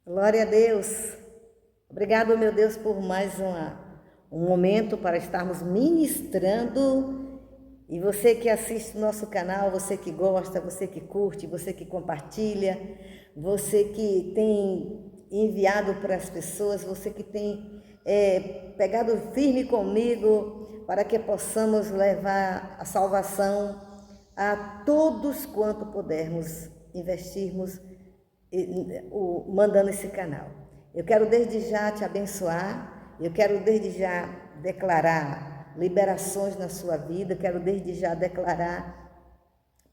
Glória a Deus. Obrigado, meu Deus, por mais um momento para estarmos ministrando. E você que assiste o nosso canal, você que gosta, você que curte, você que compartilha, você que tem enviado para as pessoas, você que tem pegado firme comigo para que possamos levar a salvação a todos quanto pudermos investirmos mandando esse canal. Eu quero desde já te abençoar, eu quero desde já declarar liberações na sua vida, eu quero desde já declarar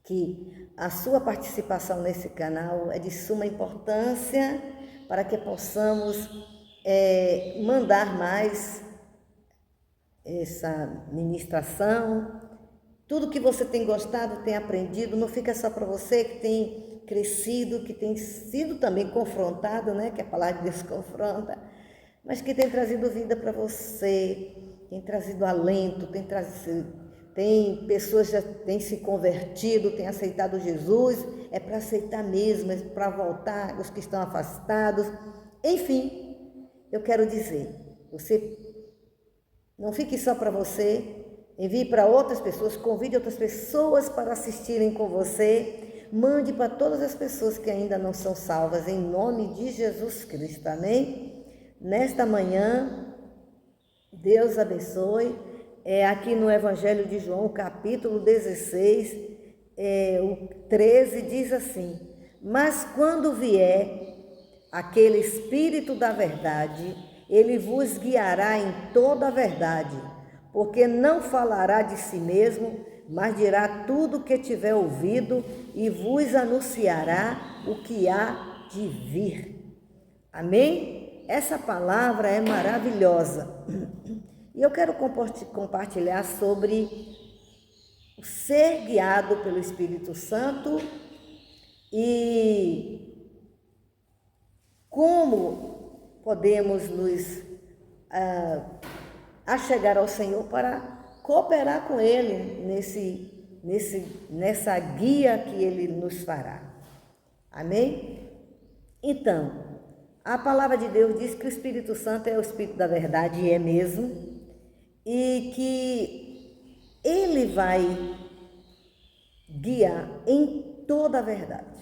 que a sua participação nesse canal é de suma importância para que possamos mandar mais essa ministração. Tudo que você tem gostado, tem aprendido, não fica só para você que tem crescido, que tem sido também confrontado, né? Que a palavra de Deus confronta, mas que tem trazido vida para você, tem trazido alento, tem pessoas que já têm se convertido, têm aceitado Jesus, é para aceitar mesmo, é para voltar, os que estão afastados. Enfim, eu quero dizer, você não fique só para você, envie para outras pessoas, convide outras pessoas para assistirem com você, mande para todas as pessoas que ainda não são salvas, em nome de Jesus Cristo, amém? Nesta manhã, Deus abençoe, aqui no Evangelho de João, capítulo 16, o 13 diz assim: mas quando vier aquele Espírito da verdade, ele vos guiará em toda a verdade, porque não falará de si mesmo, mas dirá tudo o que tiver ouvido e vos anunciará o que há de vir. Amém? Essa palavra é maravilhosa. E eu quero compartilhar sobre o ser guiado pelo Espírito Santo e como podemos nos achegar ao Senhor para cooperar com Ele nessa guia que Ele nos fará. Amém? Então, a palavra de Deus diz que o Espírito Santo é o Espírito da verdade, e é mesmo, e que Ele vai guiar em toda a verdade.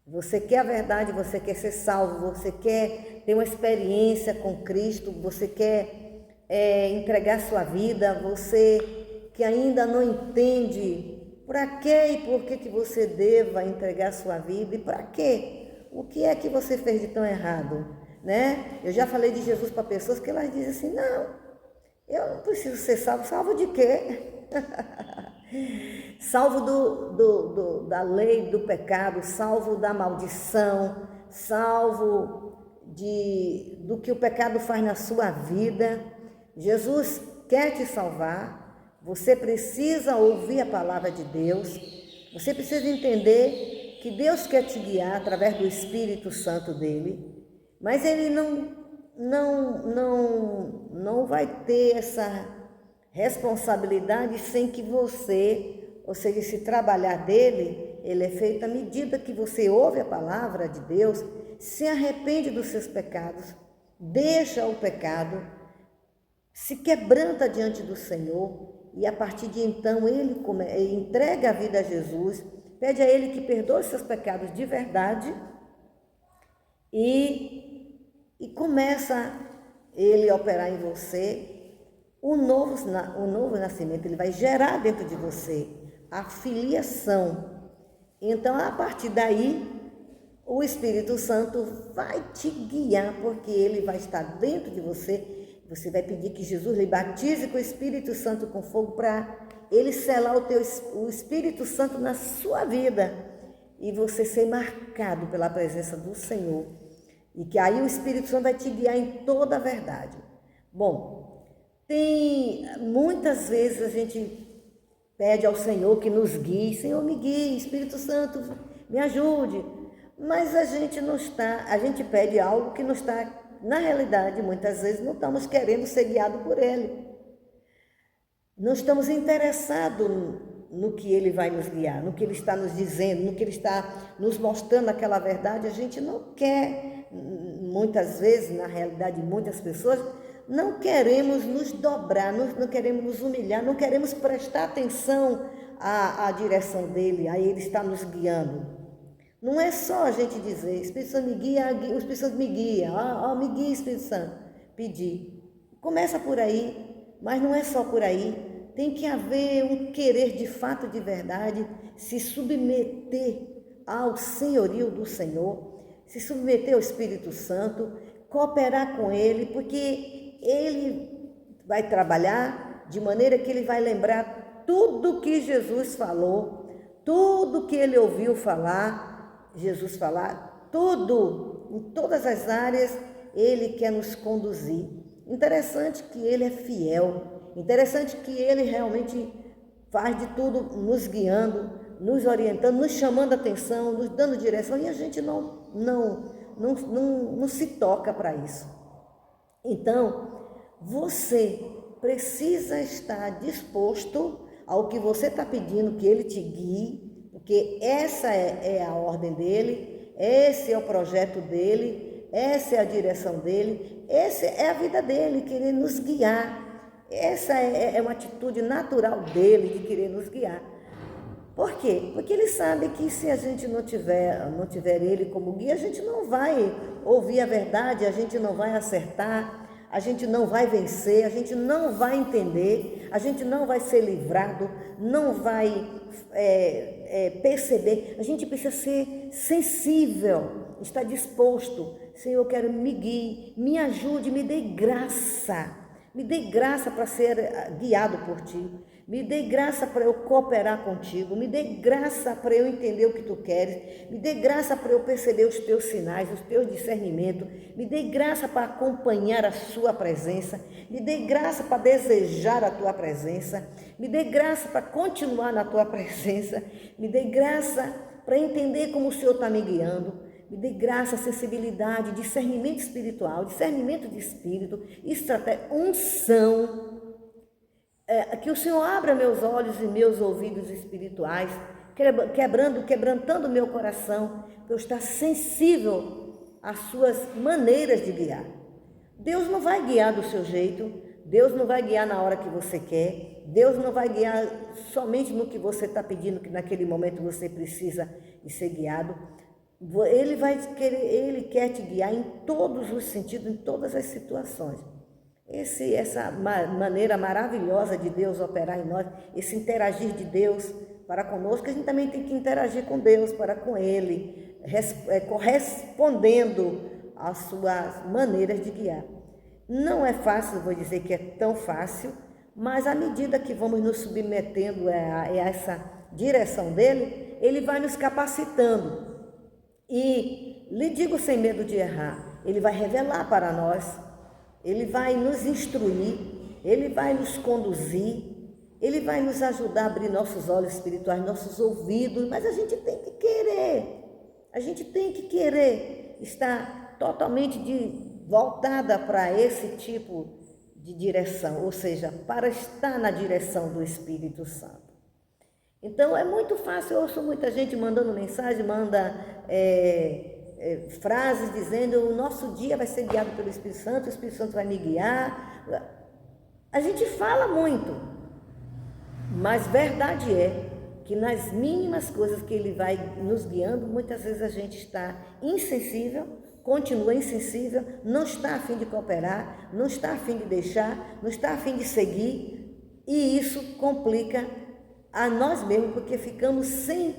Você quer a verdade, você quer ser salvo, você quer ter uma experiência com Cristo, você quer entregar sua vida, você que ainda não entende para que e por que você deva entregar sua vida e para quê? O que é que você fez de tão errado, né? Eu já falei de Jesus para pessoas que elas dizem assim: não, eu não preciso ser salvo. Salvo de quê? Salvo da lei do pecado, salvo da maldição, salvo do que o pecado faz na sua vida. Jesus quer te salvar, você precisa ouvir a palavra de Deus, você precisa entender que Deus quer te guiar através do Espírito Santo dele, mas ele não vai ter essa responsabilidade sem que você, ou seja, esse trabalhar dele, ele é feito à medida que você ouve a palavra de Deus, se arrepende dos seus pecados, deixa o pecado, se quebranta diante do Senhor e a partir de então ele entrega a vida a Jesus, pede a Ele que perdoe seus pecados de verdade e começa Ele a operar em você o novo nascimento. Ele vai gerar dentro de você a filiação. Então, a partir daí, o Espírito Santo vai te guiar, porque Ele vai estar dentro de você. Você vai pedir que Jesus lhe batize com o Espírito Santo com fogo para Ele selar o Espírito Santo na sua vida e você ser marcado pela presença do Senhor. E que aí o Espírito Santo vai te guiar em toda a verdade. Bom, muitas vezes a gente pede ao Senhor que nos guie. Senhor, me guie, Espírito Santo, me ajude. Mas a gente pede algo que não está, na realidade, muitas vezes não estamos querendo ser guiados por Ele. Não estamos interessados no que Ele vai nos guiar, no que Ele está nos dizendo, no que Ele está nos mostrando aquela verdade. A gente não quer, muitas vezes, na realidade, muitas pessoas, não queremos nos dobrar, não queremos nos humilhar, não queremos prestar atenção à direção dEle, a Ele está nos guiando. Não é só a gente dizer, Espírito Santo me guia, o Espírito Santo me guia, me guia, Espírito Santo, pedir. Começa por aí, mas não é só por aí. Tem que haver um querer de fato, de verdade, se submeter ao senhorio do Senhor, se submeter ao Espírito Santo, cooperar com Ele, porque Ele vai trabalhar de maneira que Ele vai lembrar tudo que Jesus falou, tudo que Ele ouviu falar, Jesus falar, tudo, em todas as áreas, Ele quer nos conduzir. Interessante que Ele é fiel. Interessante que Ele realmente faz de tudo, nos guiando, nos orientando, nos chamando a atenção, nos dando direção, e a gente não se toca para isso. Então, você precisa estar disposto ao que você está pedindo, que Ele te guie, porque essa é a ordem dEle, esse é o projeto dEle, essa é a direção dEle, essa é a vida dEle, querer nos guiar. Essa é uma atitude natural dele, de querer nos guiar. Por quê? Porque ele sabe que se a gente não tiver ele como guia, a gente não vai ouvir a verdade, a gente não vai acertar, a gente não vai vencer, a gente não vai entender, a gente não vai ser livrado, não vai perceber. A gente precisa ser sensível, estar disposto. Senhor, eu quero me guie, me ajude, me dê graça. Me dê graça para ser guiado por Ti. Me dê graça para eu cooperar contigo. Me dê graça para eu entender o que Tu queres. Me dê graça para eu perceber os Teus sinais, os Teus discernimentos. Me dê graça para acompanhar a Sua presença. Me dê graça para desejar a Tua presença. Me dê graça para continuar na Tua presença. Me dê graça para entender como o Senhor está me guiando. Me dê graça, sensibilidade, discernimento espiritual, discernimento de espírito, estratégia, unção. Que o Senhor abra meus olhos e meus ouvidos espirituais, quebrantando meu coração, para eu estar sensível às suas maneiras de guiar. Deus não vai guiar do seu jeito, Deus não vai guiar na hora que você quer, Deus não vai guiar somente no que você está pedindo, que naquele momento você precisa de ser guiado. Ele quer te guiar em todos os sentidos, em todas as situações. Essa maneira maravilhosa de Deus operar em nós, esse interagir de Deus para conosco, a gente também tem que interagir com Deus, para com Ele, correspondendo às suas maneiras de guiar. Não é fácil, vou dizer que é tão fácil, mas à medida que vamos nos submetendo a essa direção dEle, Ele vai nos capacitando. E lhe digo sem medo de errar, Ele vai revelar para nós, Ele vai nos instruir, Ele vai nos conduzir, Ele vai nos ajudar a abrir nossos olhos espirituais, nossos ouvidos, mas a gente tem que querer estar totalmente voltada para esse tipo de direção, ou seja, para estar na direção do Espírito Santo. Então é muito fácil, eu ouço muita gente mandando mensagem, manda frases dizendo: o nosso dia vai ser guiado pelo Espírito Santo, o Espírito Santo vai me guiar. A gente fala muito, mas verdade é que nas mínimas coisas que Ele vai nos guiando, muitas vezes a gente está insensível, continua insensível, não está a fim de cooperar, não está a fim de deixar, não está a fim de seguir, e isso complica a nós mesmos, porque ficamos sem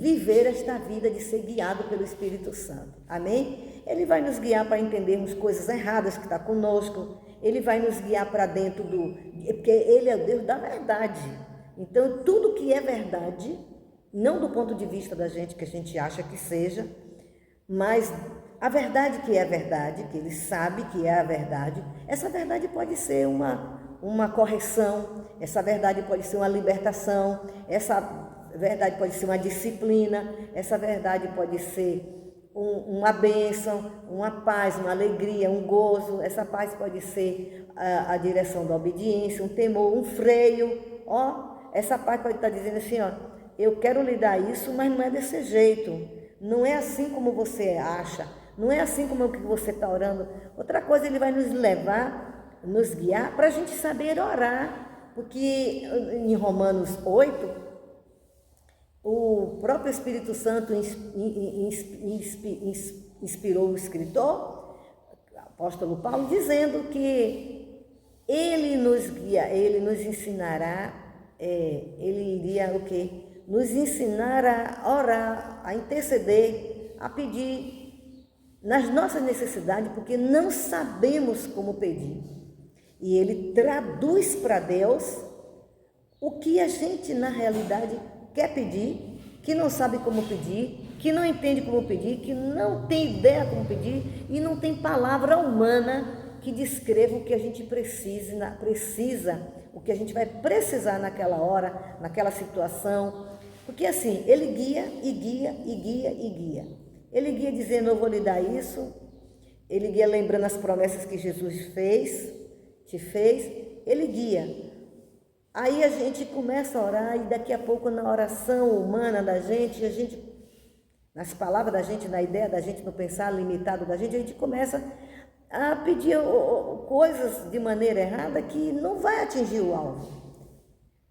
viver esta vida de ser guiado pelo Espírito Santo. Amém? Ele vai nos guiar para entendermos coisas erradas que está conosco. Ele vai nos guiar para dentro porque Ele é o Deus da verdade. Então, tudo que é verdade, não do ponto de vista da gente, que a gente acha que seja, mas a verdade que é verdade, que Ele sabe que é a verdade, essa verdade pode ser uma correção, essa verdade pode ser uma libertação, essa verdade pode ser uma disciplina, essa verdade pode ser uma bênção, uma paz, uma alegria, um gozo. Essa paz pode ser a direção da obediência, um temor, um freio. essa parte pode estar dizendo assim, ó, eu quero lhe dar isso, mas não é desse jeito. Não é assim como você acha. Não é assim como o que você está orando. Outra coisa, ele vai nos levar, nos guiar para a gente saber orar. Porque em Romanos 8, o próprio Espírito Santo inspirou o escritor, o apóstolo Paulo, dizendo que ele nos guia, ele nos ensinará, ele iria o quê? Nos ensinar a orar, a interceder, a pedir nas nossas necessidades, porque não sabemos como pedir. E ele traduz para Deus o que a gente na realidade quer pedir, que não sabe como pedir, que não entende como pedir, que não tem ideia como pedir e não tem palavra humana que descreva o que a gente precisa, o que a gente vai precisar naquela hora, naquela situação. Porque assim, ele guia e guia e guia e guia. Ele guia dizendo, eu vou lhe dar isso. Ele guia lembrando as promessas que Jesus te fez. Ele guia. Aí a gente começa a orar e daqui a pouco na oração humana da gente, nas palavras da gente, na ideia da gente, no pensar limitado da gente, a gente começa a pedir coisas de maneira errada que não vai atingir o alvo.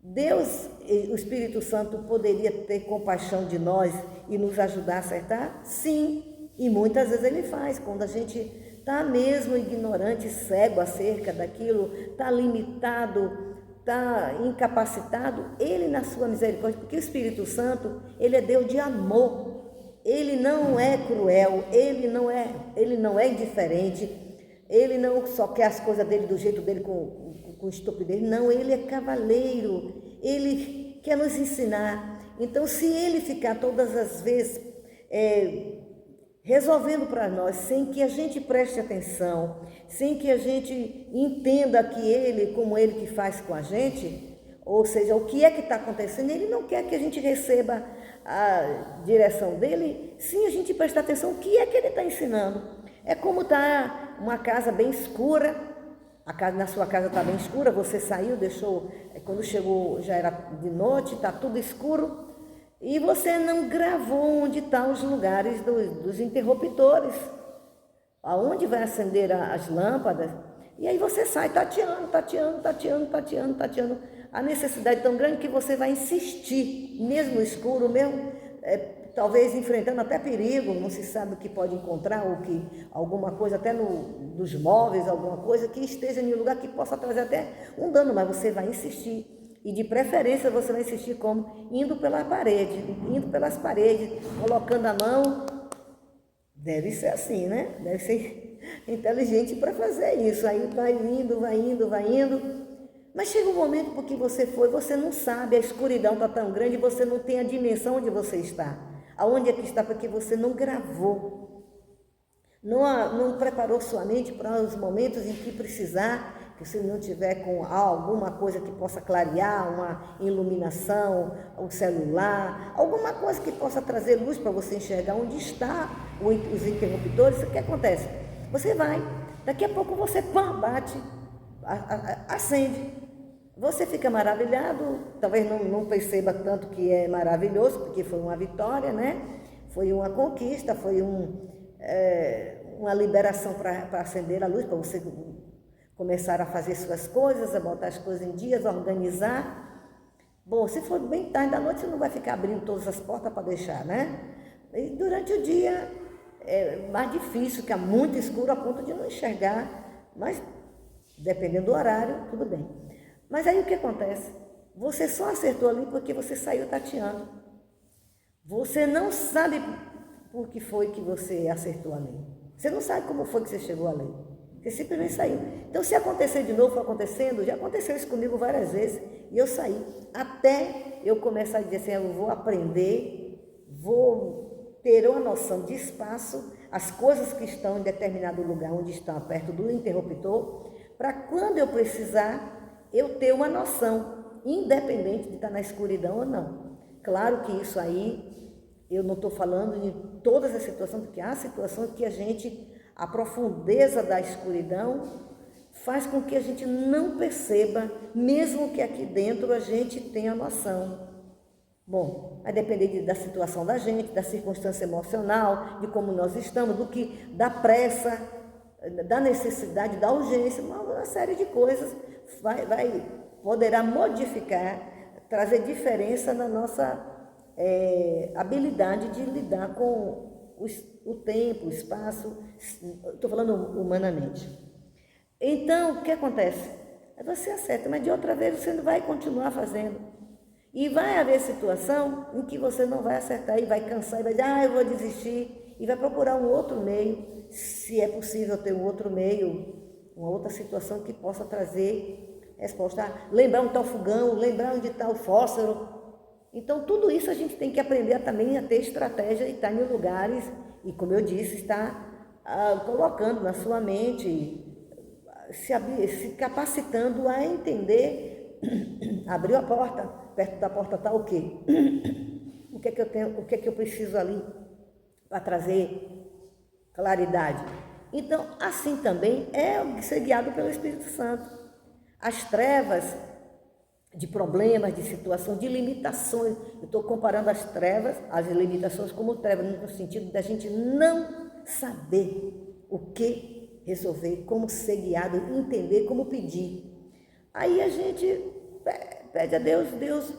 Deus, o Espírito Santo, poderia ter compaixão de nós e nos ajudar a acertar? Sim, e muitas vezes ele faz, quando a gente está mesmo ignorante, cego acerca daquilo, está limitado, está incapacitado, ele na sua misericórdia, porque o Espírito Santo, ele é Deus de amor, ele não é cruel, ele não é indiferente, ele não só quer as coisas dele do jeito dele com estupidez, não, ele é cavaleiro, ele quer nos ensinar. Então, se ele ficar todas as vezes resolvendo para nós, sem que a gente preste atenção, sem que a gente entenda que ele, como ele que faz com a gente, ou seja, o que é que está acontecendo, ele não quer que a gente receba a direção dele, sem a gente prestar atenção, o que é que ele está ensinando. É como está uma casa bem escura, na sua casa está bem escura, você saiu, deixou, quando chegou já era de noite, está tudo escuro, e você não gravou onde estão os lugares dos interruptores, aonde vai acender as lâmpadas, e aí você sai tateando. A necessidade é tão grande que você vai insistir, mesmo no escuro, mesmo talvez enfrentando até perigo, não se sabe o que pode encontrar, ou que alguma coisa até dos móveis, alguma coisa que esteja em um lugar que possa trazer até um dano, mas você vai insistir. E de preferência você vai insistir como? Indo pelas paredes, colocando a mão. Deve ser assim, né? Deve ser inteligente para fazer isso. Aí vai indo. Mas chega um momento porque você não sabe, a escuridão está tão grande, você não tem a dimensão onde você está. Aonde é que está? Porque você não gravou. Não preparou sua mente para os momentos em que precisar, que se não tiver com alguma coisa que possa clarear, uma iluminação, o celular, alguma coisa que possa trazer luz para você enxergar onde está os interruptores, o que acontece? Você vai, daqui a pouco você bate, acende, você fica maravilhado, talvez não perceba tanto que é maravilhoso, porque foi uma vitória, né? Foi uma conquista, foi uma liberação para acender a luz, para você começar a fazer suas coisas, a botar as coisas em dias, a organizar. Bom, se for bem tarde da noite, você não vai ficar abrindo todas as portas para deixar, né? E durante o dia é mais difícil, fica muito escuro a ponto de não enxergar, mas dependendo do horário, tudo bem. Mas aí o que acontece? Você só acertou ali porque você saiu tateando. Você não sabe por que foi que você acertou ali. Você não sabe como foi que você chegou ali. Você simplesmente saiu. Então, se acontecer de novo, foi acontecendo, já aconteceu isso comigo várias vezes, e eu saí. Até eu começar a dizer assim, eu vou aprender, vou ter uma noção de espaço, as coisas que estão em determinado lugar, onde estão perto do interruptor, para quando eu precisar, eu ter uma noção, independente de estar na escuridão ou não. Claro que isso aí, eu não estou falando de todas as situações, porque há situações que a profundeza da escuridão faz com que a gente não perceba, mesmo que aqui dentro a gente tenha noção. Bom, vai depender da situação da gente, da circunstância emocional, de como nós estamos, da pressa, da necessidade, da urgência, uma série de coisas poderá modificar, trazer diferença na nossa habilidade de lidar com o tempo, o espaço, estou falando humanamente. Então, o que acontece? Você acerta, mas de outra vez você não vai continuar fazendo. E vai haver situação em que você não vai acertar e vai cansar e vai dizer, eu vou desistir, e vai procurar um outro meio, se é possível ter um outro meio, uma outra situação que possa trazer resposta. Lembrar onde está o fogão, lembrar onde está o fósforo. Então, tudo isso a gente tem que aprender também a ter estratégia e estar em lugares, e como eu disse, estar colocando na sua mente, se capacitando a entender. Abriu a porta, perto da porta está o quê? O que é que eu tenho, o que é que eu preciso ali para trazer claridade? Então, assim também é ser guiado pelo Espírito Santo. As trevas de problemas, de situação, de limitações, eu estou comparando as trevas, as limitações como trevas, no sentido da gente não saber o que resolver, como ser guiado, entender, como pedir. Aí a gente pede a Deus, Deus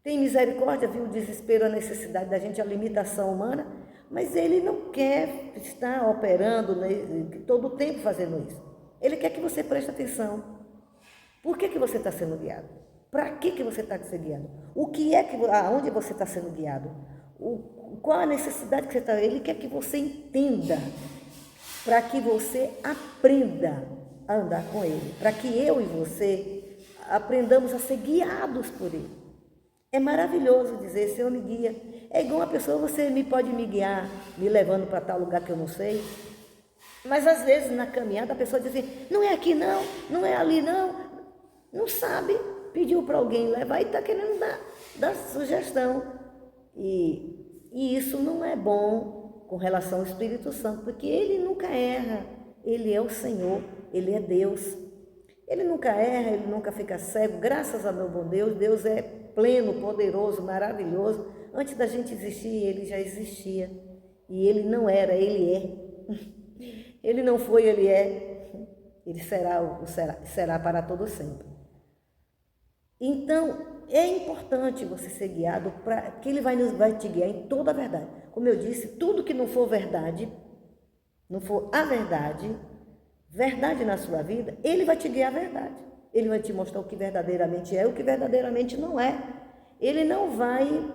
tem misericórdia, viu o desespero, a necessidade da gente, a limitação humana, mas Ele não quer estar operando todo o tempo fazendo isso. Ele quer que você preste atenção. Por que você está sendo guiado? Para que você está sendo guiado? Aonde você está sendo guiado? Qual a necessidade que você está? Ele quer que você entenda, para que você aprenda a andar com Ele, para que eu e você aprendamos a ser guiados por Ele. É maravilhoso dizer, Senhor me guia. É igual uma pessoa, você pode me guiar, me levando para tal lugar que eu não sei, mas às vezes na caminhada a pessoa diz assim, não é aqui não, não é ali não sabe, pediu para alguém levar e está querendo dar sugestão. E isso não é bom com relação ao Espírito Santo, porque Ele nunca erra, Ele é o Senhor, Ele é Deus. Ele nunca erra, Ele nunca fica cego, graças ao meu bom Deus. Deus é pleno, poderoso, maravilhoso. Antes da gente existir, Ele já existia. E Ele não era, Ele é. Ele não foi, Ele é. Ele será para todo sempre. Então, é importante você ser guiado, que Ele vai te guiar em toda a verdade. Como eu disse, tudo que não for verdade, não for a verdade na sua vida, Ele vai te guiar a verdade. Ele vai te mostrar o que verdadeiramente é e o que verdadeiramente não é. Ele não vai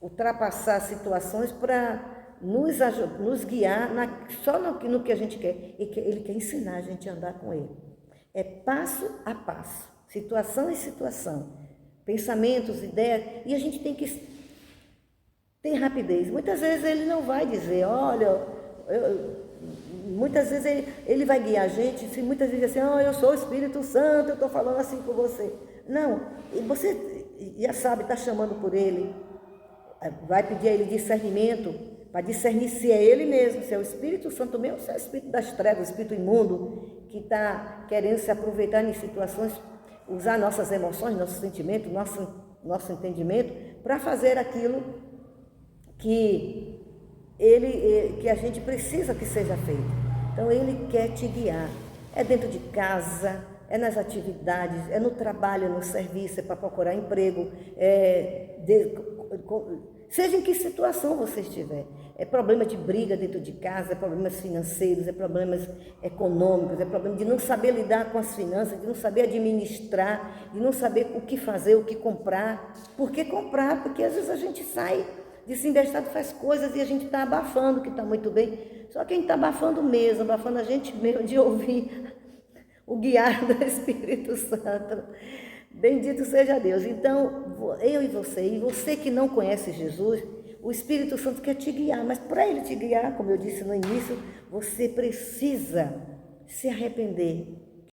ultrapassar situações para nos guiar só no que a gente quer. Ele quer ensinar a gente a andar com Ele. É passo a passo, situação em situação, pensamentos, ideias, e a gente tem que ter rapidez. Muitas vezes Ele não vai dizer, olha, muitas vezes ele vai guiar a gente, se muitas vezes assim, eu sou o Espírito Santo, eu estou falando assim com você. Não, você já sabe, está chamando por Ele, vai pedir a Ele discernimento, para discernir se é Ele mesmo, se é o Espírito Santo mesmo, se é o Espírito das trevas, o Espírito imundo, que está querendo se aproveitar em situações, usar nossas emoções, nossos sentimentos, nosso entendimento, para fazer aquilo que a gente precisa que seja feito. Então, Ele quer te guiar. É dentro de casa, é nas atividades, é no trabalho, no serviço, é para procurar emprego, seja em que situação você estiver. É problema de briga dentro de casa, é problemas financeiros, é problemas econômicos, é problema de não saber lidar com as finanças, de não saber administrar, de não saber o que fazer, o que comprar. Por que comprar? Porque às vezes a gente sai desinvestado, faz coisas e a gente está abafando, que está muito bem. Só que a gente está abafando mesmo, abafando a gente mesmo de ouvir o guiar do Espírito Santo. Bendito seja Deus. Então, eu e você que não conhece Jesus, o Espírito Santo quer te guiar, mas para Ele te guiar, como eu disse no início, você precisa se arrepender,